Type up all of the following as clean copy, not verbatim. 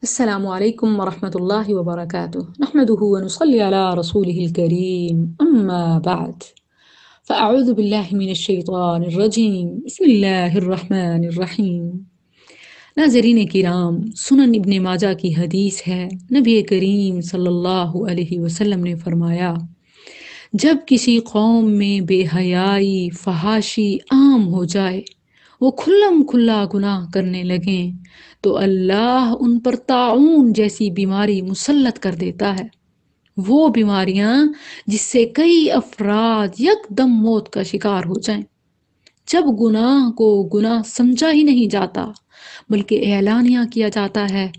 السلام عليكم ورحمة الله وبركاته. نحمده ونصلي على رسوله الكريم، أما بعد، فأعوذ بالله من الشيطان الرجيم. بسم الله الرحمن الرحیم۔ ناظرین کرام، سنن ابن ماجہ کی حدیث ہے، نبی کریم صلی اللہ علیہ وسلم نے فرمایا، جب کسی قوم میں بے حیائی، فحاشی عام ہو جائے، وہ کھلم کھلا گناہ کرنے لگیں، تو اللہ ان پر طاعون جیسی بیماری مسلط کر دیتا ہے۔ وہ بیماریاں جس سے کئی افراد یکدم موت کا شکار ہو جائیں۔ جب گناہ کو گناہ سمجھا ہی نہیں جاتا بلکہ اعلانیہ کیا جاتا ہے،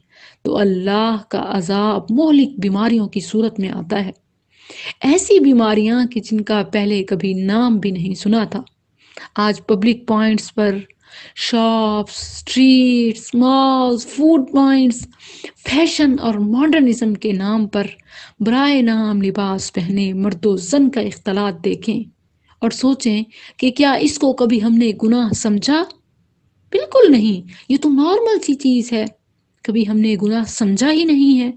تو اللہ کا عذاب مہلک بیماریوں کی صورت میں آتا ہے۔ ایسی بیماریاں کہ جن کا پہلے کبھی نام بھی نہیں سنا تھا، آج پبلک پوائنٹس پر، shops, streets, malls, food points, fashion اور ماڈرنزم کے نام پر برائے نام لباس پہنے مرد و زن کا اختلاط دیکھیں اور سوچیں کہ کیا اس کو کبھی ہم نے گناہ سمجھا؟ بالکل نہیں، یہ تو نارمل سی چیز ہے۔ کبھی ہم نے گناہ سمجھا ہی نہیں ہے،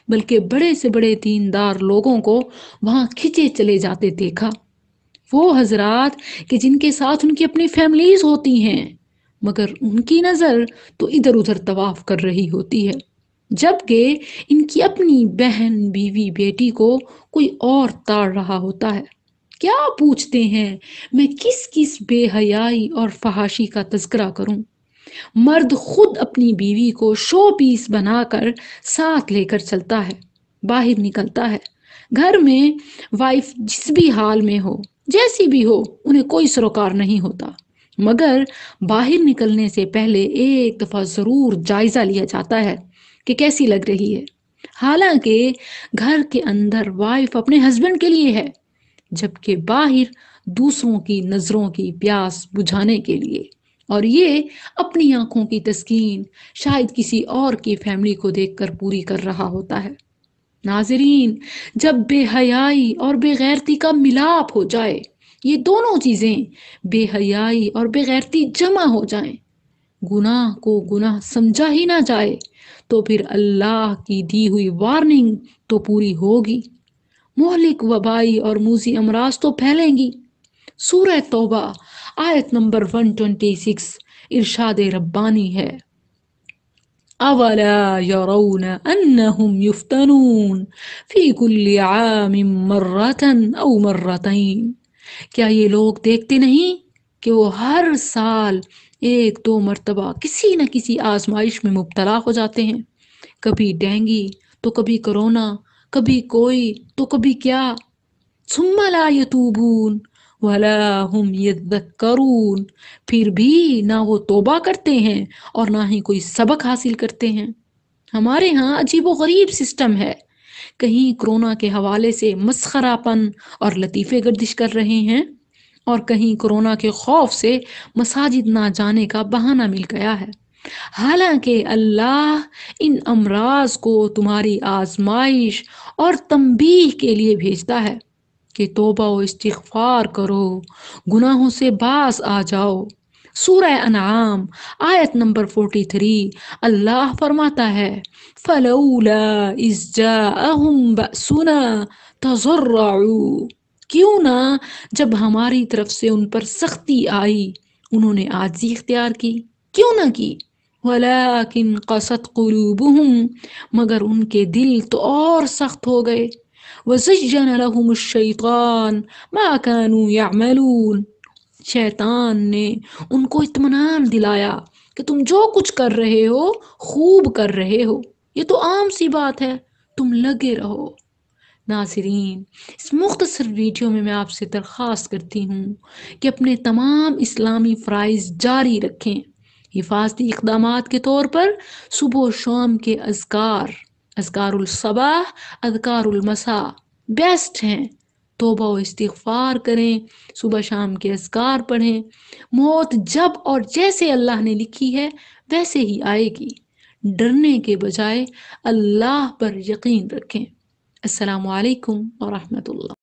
بلکہ بڑے سے بڑے دیندار لوگوں کو وہاں کھچے چلے جاتے دیکھا۔ وہ حضرات کہ جن کے ساتھ ان کی اپنی فیملیز ہوتی ہیں، مگر ان کی نظر تو ادھر ادھر طواف کر رہی ہوتی ہے، جبکہ ان کی اپنی بہن، بیوی، بیٹی کو کوئی اور تاڑ رہا ہوتا ہے۔ کیا پوچھتے ہیں میں کس کس بے حیائی اور فحاشی کا تذکرہ کروں؟ مرد خود اپنی بیوی کو شو پیس بنا کر ساتھ لے کر چلتا ہے، باہر نکلتا ہے۔ گھر میں وائف جس بھی حال میں ہو، جیسی بھی ہو، انہیں کوئی سروکار نہیں ہوتا، مگر باہر نکلنے سے پہلے ایک دفعہ ضرور جائزہ لیا جاتا ہے کہ کیسی لگ رہی ہے۔ حالانکہ گھر کے اندر وائف اپنے ہسبینڈ کے لیے ہے، جبکہ باہر دوسروں کی نظروں کی پیاس بجھانے کے لیے، اور یہ اپنی آنکھوں کی تسکین شاید کسی اور کی فیملی کو دیکھ کر پوری کر رہا ہوتا ہے۔ ناظرین، جب بے حیائی اور بے غیرتی کا ملاپ ہو جائے، یہ دونوں چیزیں، بے حیائی اور بے غیرتی جمع ہو جائیں، گناہ کو گناہ سمجھا ہی نہ جائے، تو پھر اللہ کی دی ہوئی وارننگ تو پوری ہوگی۔ مہلک وبائی اور موذی امراض تو پھیلیں گی۔ سورہ توبہ آیت نمبر 126 ارشاد ربانی ہے، اولا يرون انهم يفتنون في كل عام مرة او مرتين، کیا یہ لوگ دیکھتے نہیں کہ وہ ہر سال ایک دو مرتبہ کسی نہ کسی آزمائش میں مبتلا ہو جاتے ہیں؟ کبھی ڈینگی تو کبھی کرونا، کبھی کوئی تو کبھی کیا، ثم لا يتوبون ولا هم يذكرون، پھر بھی نہ وہ توبہ کرتے ہیں اور نہ ہی کوئی سبق حاصل کرتے ہیں۔ ہمارے ہاں عجیب و غریب سسٹم ہے، کہیں کرونا کے حوالے سے مسخرہ پن اور لطیفے گردش کر رہے ہیں، اور کہیں کرونا کے خوف سے مساجد نہ جانے کا بہانہ مل گیا ہے۔ حالانکہ اللہ ان امراض کو تمہاری آزمائش اور تنبیہ کے لیے بھیجتا ہے کہ توبہ و استغفار کرو، گناہوں سے باز آ جاؤ۔ سورہ انعام آیت نمبر 43 اللہ فرماتا ہے، فَلَوْلَا إِذْ جَاءَهُمْ بَأْسُنَا تَضَرَّعُوا، کیوں نہ جب ہماری طرف سے ان پر سختی آئی انہوں نے عاجزی اختیار کی؟ کیوں نہ کی؟ وَلَكِنْ قَسَتْ قُلُوبُهُمْ، مگر ان کے دل تو اور سخت ہو گئے۔ وَزَيَّنَ لَهُمُ الشَّيْطَانُ مَا كَانُوا يَعْمَلُونَ، شیطان نے ان کو اطمینان دلایا کہ تم جو کچھ کر رہے ہو خوب کر رہے ہو، یہ تو عام سی بات ہے، تم لگے رہو۔ ناظرین، اس مختصر ویڈیو میں آپ سے درخواست کرتی ہوں کہ اپنے تمام اسلامی فرائض جاری رکھیں۔ حفاظتی اقدامات کے طور پر صبح و شام کے اذکار الصباح، اذکار المساء بیسٹ ہیں۔ توبہ و استغفار کریں، صبح شام کے اذکار پڑھیں۔ موت جب اور جیسے اللہ نے لکھی ہے ویسے ہی آئے گی۔ ڈرنے کے بجائے اللہ پر یقین رکھیں۔ السلام علیکم ورحمۃ اللہ۔